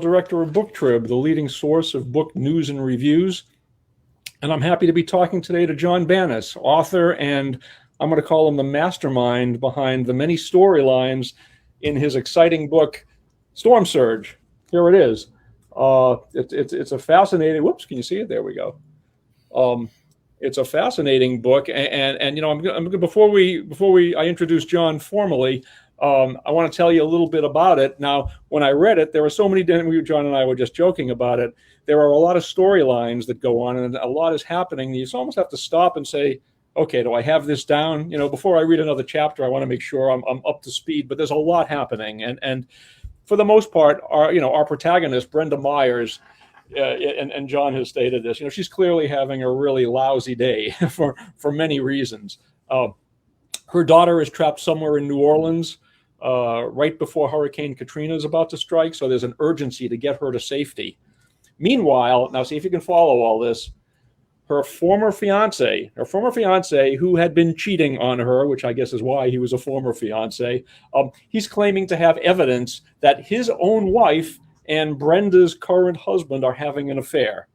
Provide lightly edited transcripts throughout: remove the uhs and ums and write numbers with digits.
director of BookTrib, the leading source of book news and reviews. And I'm happy to be talking today to John Banas, author, and I'm going to call him the mastermind behind the many storylines in his exciting book, Storm Surge. Here it is. It's a fascinating. Whoops, can you see it? There we go. It's a fascinating book, and you know, before I introduce John formally, I want to tell you a little bit about it. Now, when I read it, there were so many. John and I were just joking about it. There are a lot of storylines that go on, and a lot is happening. You almost have to stop and say, okay, do I have this down? You know, before I read another chapter, I want to make sure I'm up to speed. But there's a lot happening, and for the most part, our protagonist, Brenda Myers, and John has stated this. You know, she's clearly having a really lousy day for many reasons. Her daughter is trapped somewhere in New Orleans right before Hurricane Katrina is about to strike, so there's an urgency to get her to safety. Meanwhile, now see if you can follow all this. Her former fiance, who had been cheating on her, which I guess is why he was a former fiance, he's claiming to have evidence that his own wife and Brenda's current husband are having an affair.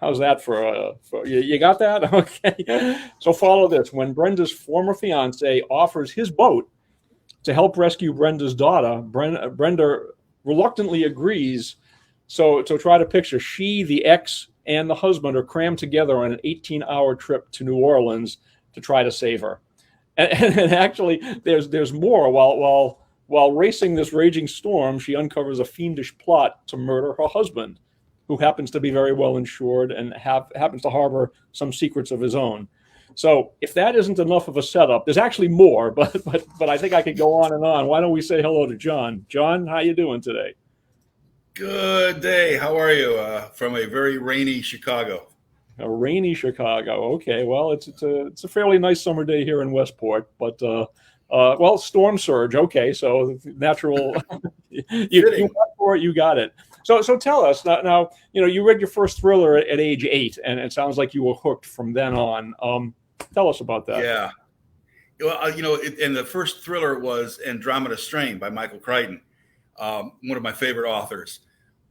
How's that for you got that? Okay. So follow this. When Brenda's former fiance offers his boat to help rescue Brenda's daughter, Brenda reluctantly agrees. So try to picture, she, the ex, and the husband are crammed together on an 18-hour trip to New Orleans to try to save her. And actually, there's more. While racing this raging storm, she uncovers a fiendish plot to murder her husband, who happens to be very well insured and happens to harbor some secrets of his own. So if that isn't enough of a setup, there's actually more, but I think I could go on and on. Why don't we say hello to John? John, how you doing today? Good day. How are you? From a very rainy Chicago. A rainy Chicago. Okay. Well, it's a fairly nice summer day here in Westport, but well, storm surge. Okay, so natural. you got it. So tell us now. You know, you read your first thriller at age 8, and it sounds like you were hooked from then on. Tell us about that. Yeah. Well, and the first thriller was Andromeda Strain by Michael Crichton. One of my favorite authors.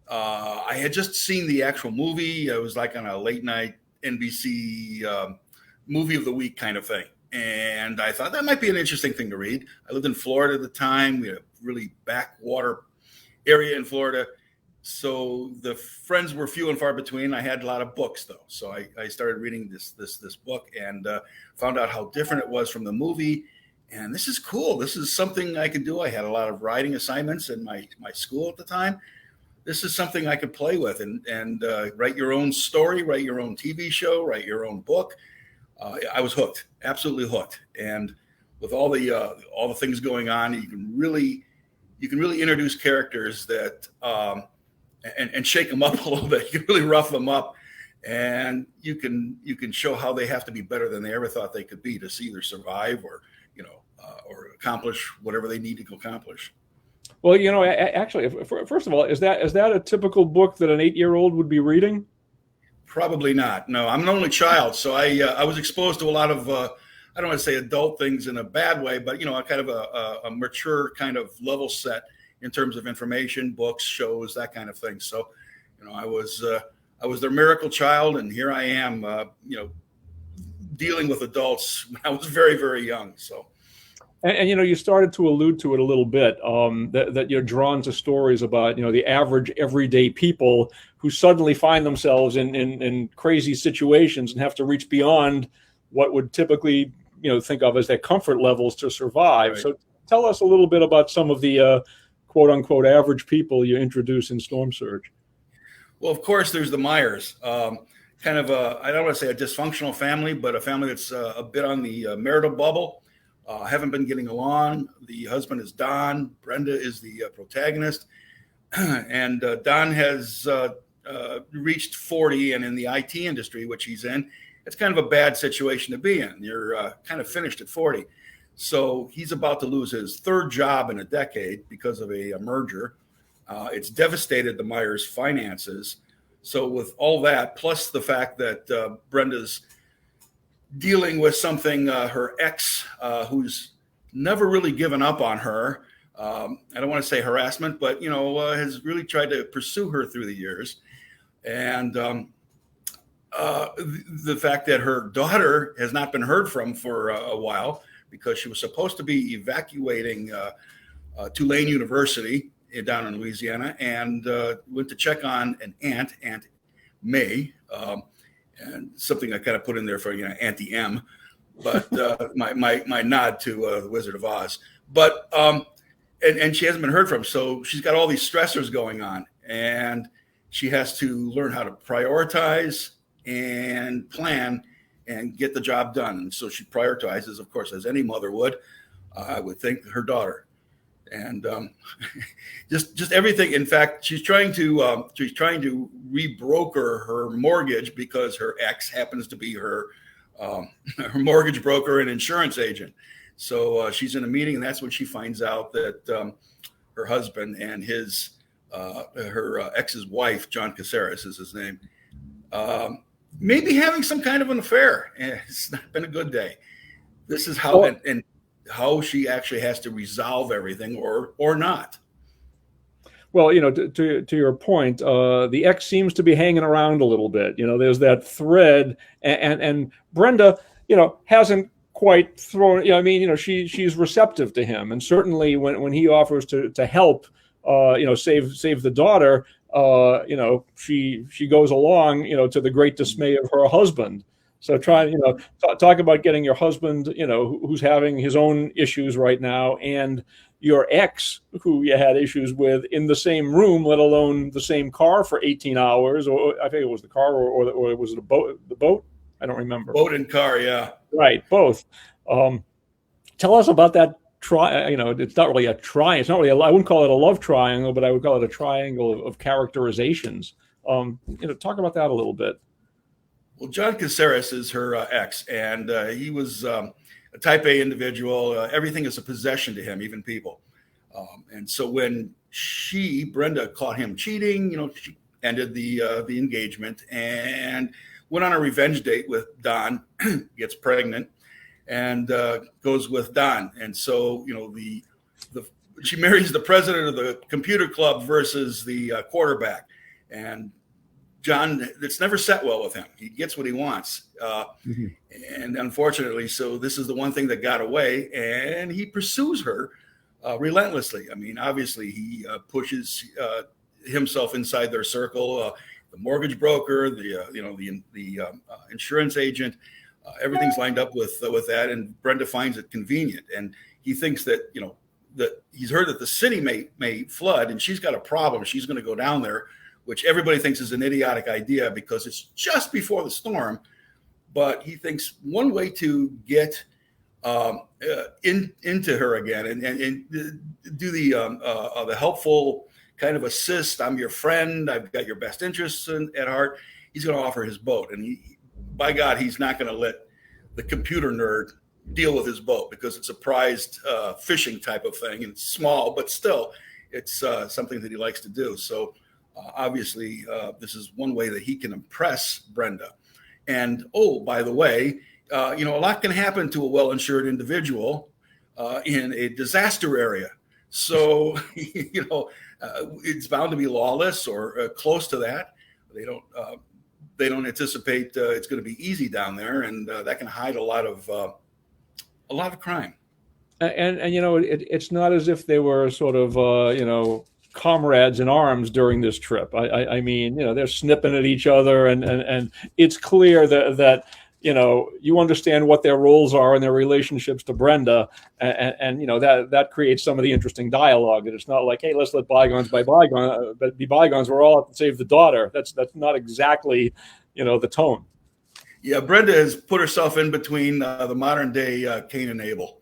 I had just seen the actual movie. It was like on a late night NBC movie of the week kind of thing. And I thought that might be an interesting thing to read. I lived in Florida at the time. We had a really backwater area in Florida. So the friends were few and far between. I had a lot of books though. So I started reading this book and found out how different it was from the movie. And this is cool. This is something I could do. I had a lot of writing assignments in my school at the time. This is something I could play with and write your own story, write your own TV show, write your own book. I was hooked, absolutely hooked. And with all the things going on, you can really introduce characters that and shake them up a little bit. You can really rough them up, and you can show how they have to be better than they ever thought they could be to either survive or accomplish whatever they need to accomplish. Well, actually, first of all, is that a typical book that an 8-year-old would be reading? Probably not. No, I'm an only child, so I was exposed to a lot of I don't want to say adult things in a bad way, but a kind of a mature kind of level set in terms of information, books, shows, that kind of thing. So, I was their miracle child, and here I am, dealing with adults when I was very, very young. So. And you started to allude to it a little bit, that you're drawn to stories about, the average everyday people who suddenly find themselves in crazy situations and have to reach beyond what would typically, think of as their comfort levels to survive. Right. So tell us a little bit about some of the quote unquote average people you introduce in Storm Surge. Well, of course, there's the Myers, kind of I don't want to say a dysfunctional family, but a family that's a bit on the marital bubble. Haven't been getting along. The husband is Don. Brenda is the protagonist. And Don has reached 40, and in the IT industry, which he's in, it's kind of a bad situation to be in. You're kind of finished at 40. So he's about to lose his third job in a decade because of a merger. It's devastated the Myers' finances. So with all that, plus the fact that Brenda's dealing with something, her ex, who's never really given up on her, I don't want to say harassment, but has really tried to pursue her through the years. And the fact that her daughter has not been heard from for a while because she was supposed to be evacuating Tulane University down in Louisiana, and went to check on an Aunt May, and something I kind of put in there for Auntie M, but my nod to the Wizard of Oz. But and she hasn't been heard from, so she's got all these stressors going on, and she has to learn how to prioritize and plan and get the job done. And so she prioritizes, of course, as any mother would, I would think, her daughter. And just everything. In fact, she's trying to rebroker her mortgage because her ex happens to be her mortgage broker and insurance agent. So she's in a meeting, and that's when she finds out that her husband and her ex's wife, John Caceres is his name, may be having some kind of an affair. And it's not been a good day. This is how and how she actually has to resolve everything or not. Well, to your point, the ex seems to be hanging around a little bit. There's that thread, and Brenda, hasn't quite thrown. She's receptive to him, and certainly when he offers to help, save the daughter, she goes along, to the great dismay of her husband. So talk about getting your husband, who's having his own issues right now, and your ex, who you had issues with, in the same room, let alone the same car for 18 hours, or I think it was the car, or was it a boat? The boat? I don't remember. Boat and car, yeah. Right, both. Tell us about that. It's not really a triangle. It's not really. I wouldn't call it a love triangle, but I would call it a triangle of characterizations. Talk about that a little bit. Well, John Caceres is her ex, and he was a type A individual. Everything is a possession to him, even people. And so when Brenda, caught him cheating, she ended the engagement and went on a revenge date with Don, gets pregnant, and goes with Don. And so, she marries the president of the computer club versus the quarterback. And John, it's never set well with him. He gets what he wants. And unfortunately, so this is the one thing that got away, and he pursues her relentlessly. I mean, obviously he pushes himself inside their circle, the mortgage broker, the insurance agent, everything's lined up with that. And Brenda finds it convenient. And he thinks that, that he's heard that the city may flood, and she's got a problem. She's going to go down there, which everybody thinks is an idiotic idea because it's just before the storm. But he thinks one way to get into her again and do the helpful kind of assist. I'm your friend. I've got your best interests at heart. He's going to offer his boat. And by God, he's not going to let the computer nerd deal with his boat because it's a prized fishing type of thing. And it's small, but still, it's something that he likes to do. So obviously, this is one way that he can impress Brenda. And, by the way, a lot can happen to a well-insured individual in a disaster area. So, it's bound to be lawless or close to that. They don't anticipate it's going to be easy down there, and that can hide a lot of crime. And it's not as if they were sort of comrades in arms during this trip. I mean, they're snipping at each other, and it's clear that you understand what their roles are and their relationships to Brenda, and that creates some of the interesting dialogue. That it's not like, hey, let's let bygones be bygones. We're all out to save the daughter. That's not exactly the tone. Yeah, Brenda has put herself in between the modern day Cain and Abel.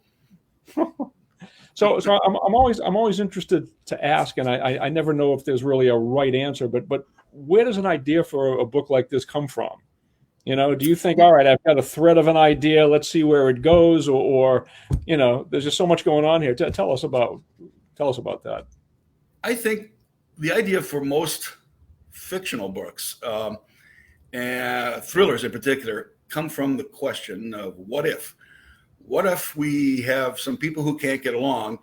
So I'm always interested to ask, and I never know if there's really a right answer, but where does an idea for a book like this come from? Do you think, all right, I've got a thread of an idea, let's see where it goes, or there's just so much going on here. Tell us about that. I think the idea for most fictional books, and thrillers in particular, come from the question of what if? What if we have some people who can't get along,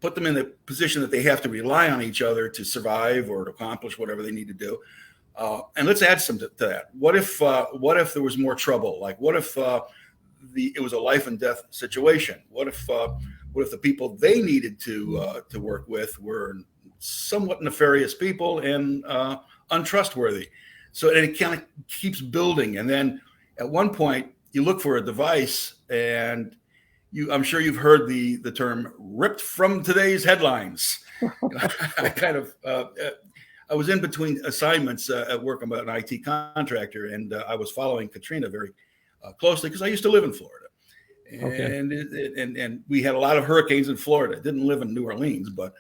put them in the position that they have to rely on each other to survive or to accomplish whatever they need to do. And let's add some to that. What if there was more trouble? Like, what if it was a life and death situation? What if the people they needed to work with were somewhat nefarious people and untrustworthy? So and it kind of keeps building, and then at one point you look for a device, and I'm sure you've heard the term "ripped from today's headlines." I was in between assignments at work. I'm an IT contractor, and I was following Katrina very closely because I used to live in Florida, and we had a lot of hurricanes in Florida. Didn't live in New Orleans, but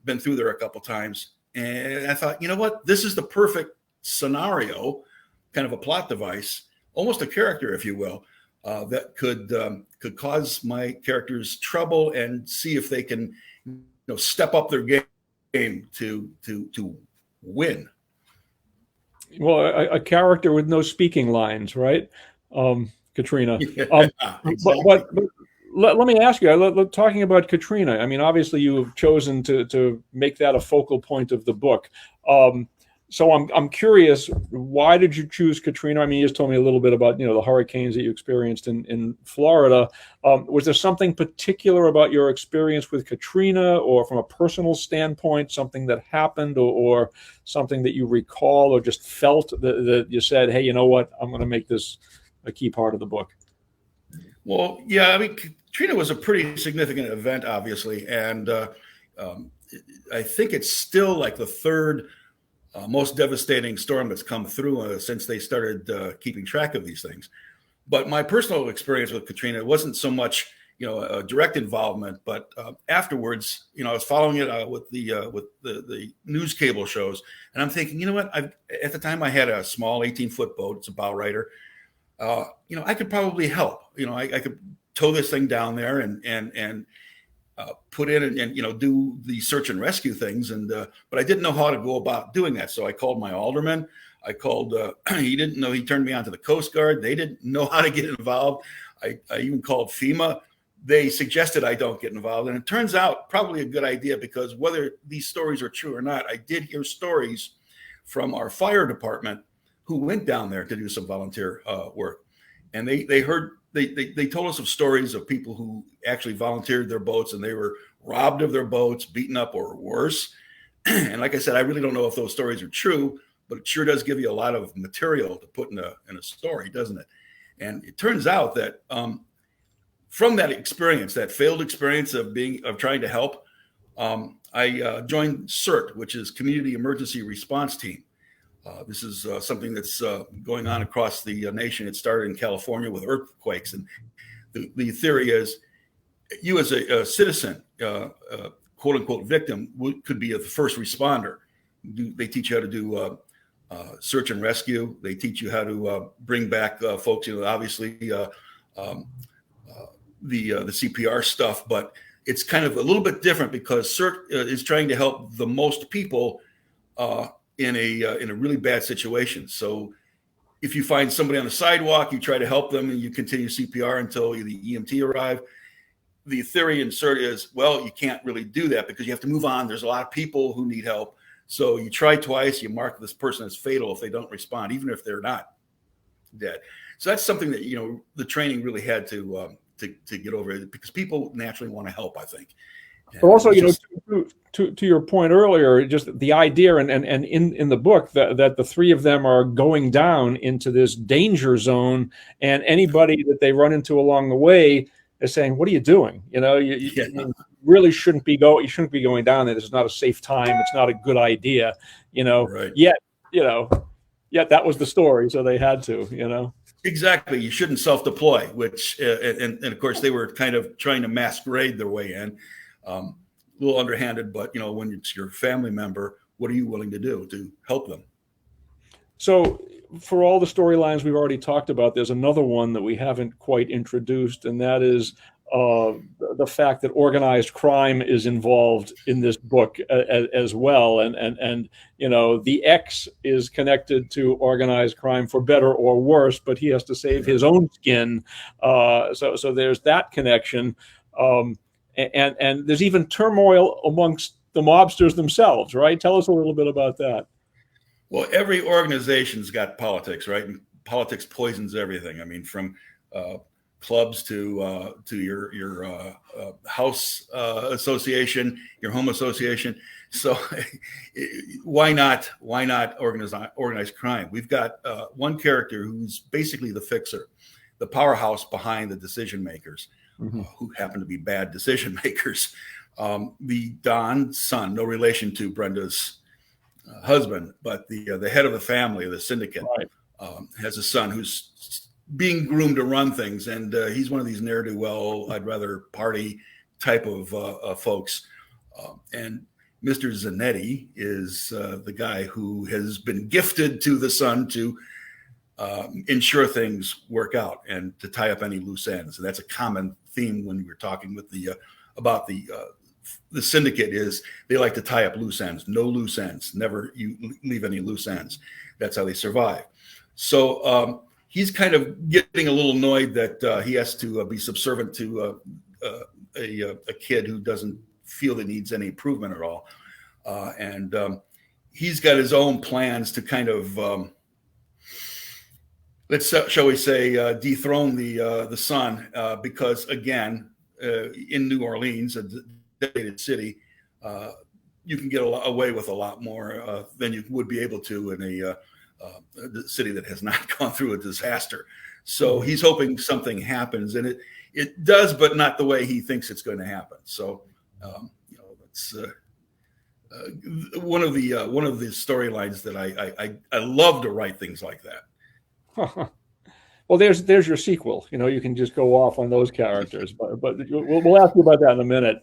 been through there a couple times. And I thought, you know what, this is the perfect scenario, kind of a plot device, almost a character, if you will, that could cause my characters trouble and see if they can, step up their game to win. Well, a character with no speaking lines, right, Katrina? Yeah, exactly. But let me ask you, talking about Katrina, I mean, obviously you have chosen to make that a focal point of the book. So I'm curious, why did you choose Katrina? I mean, you just told me a little bit about, the hurricanes that you experienced in Florida. Was there something particular about your experience with Katrina, or from a personal standpoint, something that happened, or something that you recall or just felt that you said, hey, you know what, I'm going to make this a key part of the book? Well, yeah, I mean, Katrina was a pretty significant event, obviously. And I think it's still like the third most devastating storm that's come through since they started keeping track of these things. But my personal experience with Katrina wasn't so much, a direct involvement, but afterwards, I was following it with the news cable shows, and I'm thinking, you know what? At the time I had a small 18-foot boat. It's a bow rider. I could probably help. I could tow this thing down there and put in and do the search and rescue things, but I didn't know how to go about doing that. So I called my alderman. I called. He didn't know. He turned me on to the Coast Guard. They didn't know how to get involved. I even called FEMA. They suggested I don't get involved, and it turns out probably a good idea, because whether these stories are true or not, I did hear stories from our fire department who went down there to do some volunteer work, and they told us of stories of people who actually volunteered their boats, and they were robbed of their boats, beaten up, or worse. And like I said, I really don't know if those stories are true, but it sure does give you a lot of material to put in a story, doesn't it? And it turns out that from that experience, that failed experience of trying to help, I joined CERT, which is Community Emergency Response Team. This is something that's going on across the nation. It started in California with earthquakes. And the theory is, you as a citizen, quote unquote victim, could be the first responder. They teach you how to do search and rescue. They teach you how to bring back folks, obviously the CPR stuff, but it's kind of a little bit different, because CERT is trying to help the most people in a really bad situation. So if you find somebody on the sidewalk, you try to help them and you continue CPR until the EMT arrive. The theory in CERT is, well, you can't really do that because you have to move on. There's a lot of people who need help. So you try twice, you mark this person as fatal if they don't respond, even if they're not dead. So that's something that, the training really had to get over it, because people naturally want to help, I think. But also, to your point earlier, just the idea, and in the book that the three of them are going down into this danger zone, and anybody that they run into along the way is saying, "What are you doing? You really shouldn't be going. You shouldn't be going down there. This is not a safe time. It's not a good idea." Right. Yet that was the story, so they had to. Exactly. You shouldn't self-deploy, which and of course they were kind of trying to masquerade their way in. A little underhanded, but when it's your family member, what are you willing to do to help them? So for all the storylines we've already talked about, there's another one that we haven't quite introduced, and that is the fact that organized crime is involved in this book as well. And the X is connected to organized crime for better or worse, but he has to save his own skin. So there's that connection. and there's even turmoil amongst the mobsters themselves, right? Tell us a little bit about that. Well, every organization's got politics, right? And politics poisons everything. I mean, from clubs to your house association, your home association. So why not organize crime? We've got one character who's basically the fixer, the powerhouse behind the decision makers, who happen to be bad decision makers. The Don's son, no relation to Brenda's husband, but the head of the family, the syndicate, right, has a son who's being groomed to run things, and he's one of these ne'er-do-well, I'd rather party type of folks. And Mr. Zanetti is the guy who has been gifted to the son to ensure things work out and to tie up any loose ends. And that's a common theme when we're talking with about the syndicate, is they like to tie up loose ends. No loose ends. Never you leave any loose ends. That's how they survive. So he's kind of getting a little annoyed that he has to be subservient to a kid who doesn't feel that needs any improvement at all. And he's got his own plans to kind of, shall we say, dethrone the son, because again, in New Orleans, a dedicated city, you can get away with a lot more than you would be able to in a city that has not gone through a disaster. So he's hoping something happens, and it does, but not the way he thinks it's going to happen. So it's one of the storylines that I love to write things like that. Well, there's your sequel. You can just go off on those characters, but we'll ask you about that in a minute.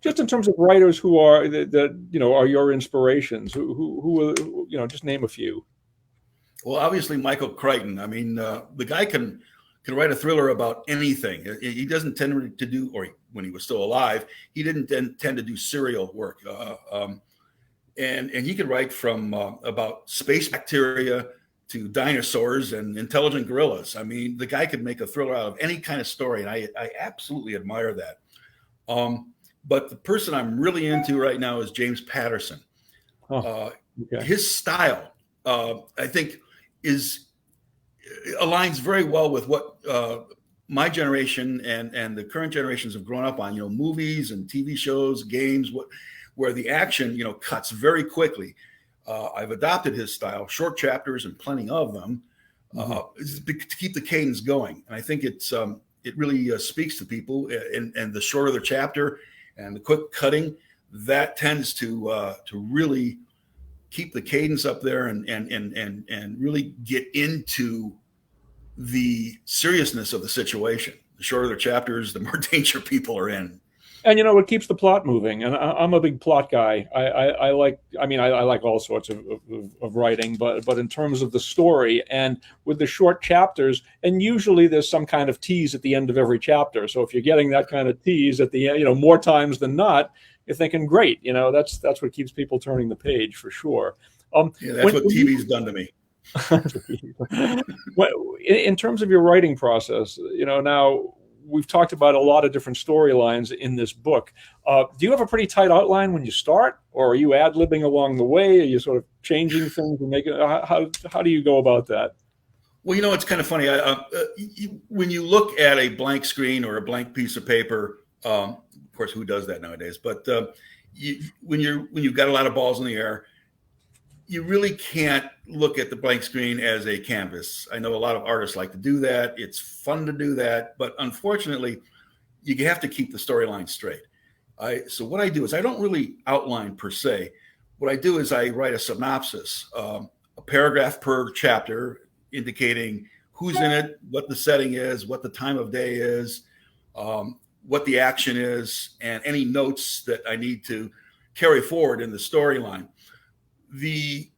Just in terms of writers who are are your inspirations, who just name a few. Well, obviously Michael Crichton. I mean, the guy can write a thriller about anything. He doesn't tend to do, or when he was still alive, he didn't tend to do serial work. And he could write from about space bacteria to dinosaurs and intelligent gorillas. I mean, the guy could make a thriller out of any kind of story, and I absolutely admire that. But the person I'm really into right now is James Patterson. Okay. His style, I think, aligns very well with what my generation and the current generations have grown up on. Movies and TV shows, games, where the action cuts very quickly. I've adopted his style, short chapters and plenty of them, to keep the cadence going. And I think it really speaks to people. And the shorter the chapter and the quick cutting, that tends to really keep the cadence up there and really get into the seriousness of the situation. The shorter the chapters, the more danger people are in. And it keeps the plot moving. And I'm a big plot guy. I like all sorts of writing, but in terms of the story and with the short chapters, and usually there's some kind of tease at the end of every chapter. So if you're getting that kind of tease at the end, more times than not, you're thinking, great. That's what keeps people turning the page for sure. That's what TV's done to me. In terms of your writing process, now we've talked about a lot of different storylines in this book. Do you have a pretty tight outline when you start, or are you ad-libbing along the way? Are you sort of changing things and making? How do you go about that? Well, it's kind of funny. When you look at a blank screen or a blank piece of paper, of course, who does that nowadays? But when you've got a lot of balls in the air, you really can't look at the blank screen as a canvas. I know a lot of artists like to do that. It's fun to do that, but unfortunately, you have to keep the storyline straight. So what I do is I don't really outline per se. What I do is I write a synopsis, a paragraph per chapter, indicating who's in it, what the setting is, what the time of day is, what the action is, and any notes that I need to carry forward in the storyline. The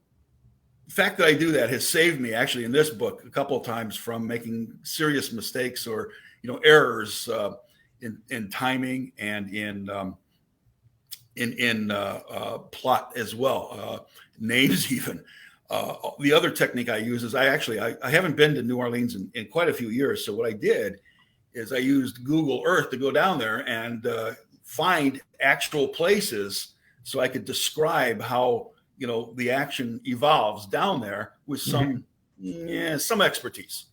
fact that I do that has saved me actually in this book a couple of times from making serious mistakes or errors in timing and in plot as well, names even. The other technique I use is I haven't been to New Orleans in quite a few years. So what I did is I used Google Earth to go down there and find actual places so I could describe how, the action evolves down there with some expertise.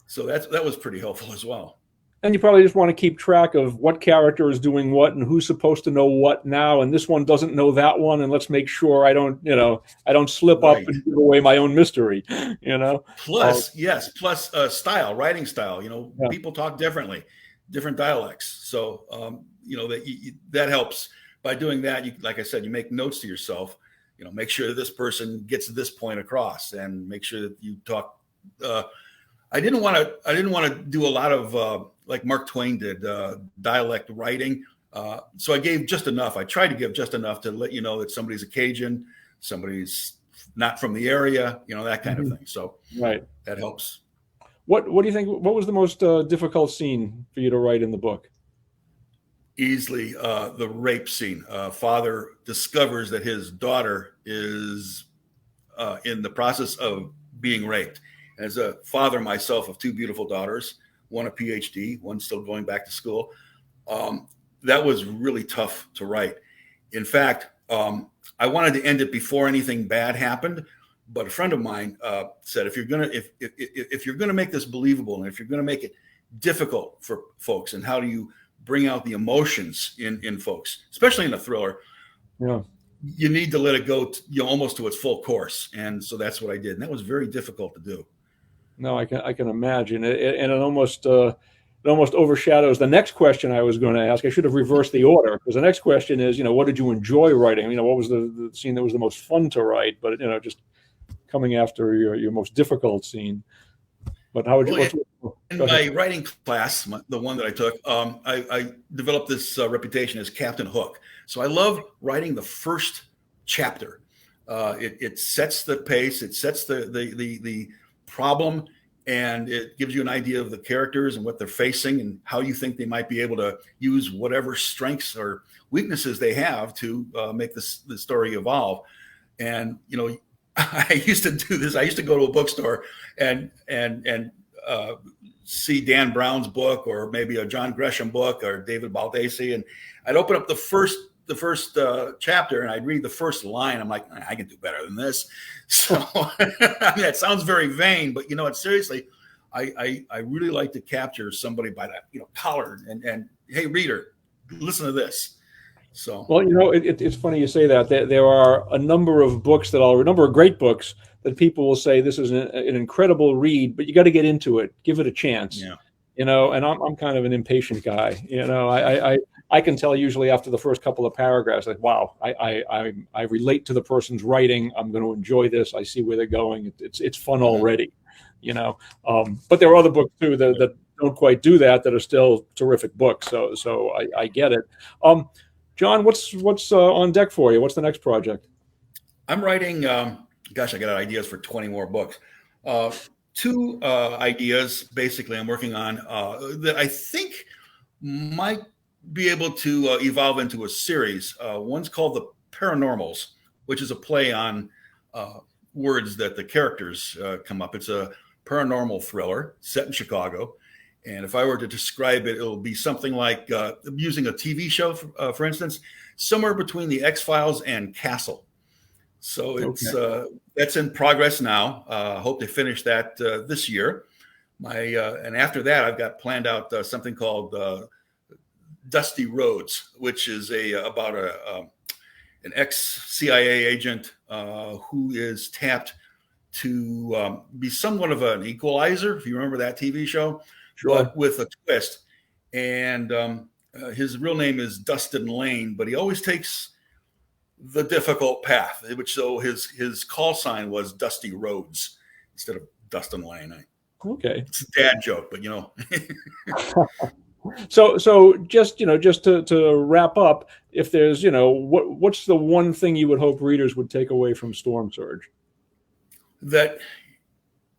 So that was pretty helpful as well. And you probably just want to keep track of what character is doing what and who's supposed to know what now. And this one doesn't know that one. And let's make sure I don't slip up and give away my own mystery, Plus, style, writing style, people talk differently, different dialects. So, that helps. By doing that, like I said, you make notes to yourself, make sure that this person gets this point across, and make sure that you talk. I didn't want to do a lot of like Mark Twain did, dialect writing. So I gave just enough. I tried to give just enough to let you know that somebody's a Cajun, somebody's not from the area, that kind of thing. So that helps. What do you think? What was the most difficult scene for you to write in the book? Easily the rape scene. Father discovers that his daughter is in the process of being raped. As a father myself of two beautiful daughters, one a PhD, one still going back to school, that was really tough to write. In fact, I wanted to end it before anything bad happened, but a friend of mine said, if you're gonna make this believable, and if you're gonna make it difficult for folks, and how do you bring out the emotions in folks, especially in a thriller, you need to let it go almost to its full course. And so that's what I did, and that was very difficult to do. No, I can imagine it, and it almost overshadows the next question I was going to ask. I should have reversed the order, because the next question is, what did you enjoy writing? What was the scene that was the most fun to write? But just coming after your most difficult scene. But how would you? In my writing class, the one that I took, I developed this reputation as Captain Hook. So I love writing the first chapter. It sets the pace. It sets the problem, and it gives you an idea of the characters and what they're facing and how you think they might be able to use whatever strengths or weaknesses they have to make the story evolve. And I used to do this. I used to go to a bookstore and see Dan Brown's book, or maybe a John Gresham book, or David Baldacci, and I'd open up the first chapter, and I'd read the first line. I'm like, I can do better than this. So that sounds very vain, but seriously, I really like to capture somebody by that collar and hey, reader, listen to this. So well, it's funny you say that. There are a number of great books that people will say this is an incredible read, but you got to get into it, give it a chance. Yeah. And I'm kind of an impatient guy. I can tell usually after the first couple of paragraphs, like, wow, I relate to the person's writing. I'm going to enjoy this. I see where they're going. It's fun already, But there are other books too that don't quite do that are still terrific books. So I get it. John, what's on deck for you? What's the next project? I'm writing. I got ideas for 20 more books. Two ideas basically I'm working on that I think might be able to evolve into a series. One's called The Paranormals, which is a play on words that the characters come up. It's a paranormal thriller set in Chicago. And if I were to describe it, it'll be something like using a TV show, for instance, somewhere between the X-Files and Castle. So it's that's in progress now. Hope to finish that this year. And after that, I've got planned out something called Dusty Rhodes, which is about an ex-CIA agent who is tapped to be somewhat of an equalizer, if you remember that TV show. Sure. But with a twist. And his real name is Dustin Lane, but he always takes the difficult path, which so his call sign was Dusty Rhodes instead of Dustin Lane. Okay. It's a dad joke, but So just to wrap up, if there's what's the one thing you would hope readers would take away from Storm Surge? That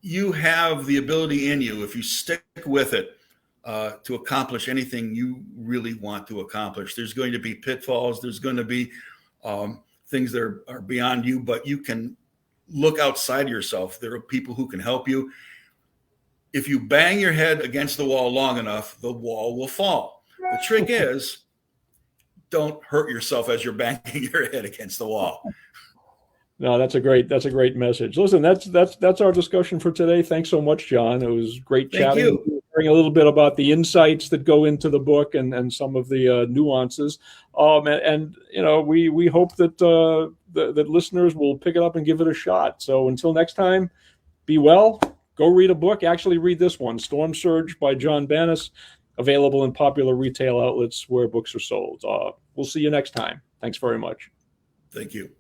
you have the ability in you, if you stick with it, to accomplish anything you really want to accomplish. There's going to be pitfalls. There's going to be things that are beyond you, but you can look outside yourself. There are people who can help you. If you bang your head against the wall long enough, the wall will fall. The trick is don't hurt yourself as you're banging your head against the wall. No, that's a great message. Listen, that's our discussion for today. Thanks so much, John. It was great Thank chatting, you. hearing a little bit about the insights that go into the book and some of the nuances. And you know, we hope that that listeners will pick it up and give it a shot. So until next time, be well. Go read a book. Actually, read this one, Storm Surge by John Banas, available in popular retail outlets where books are sold. We'll see you next time. Thanks very much. Thank you.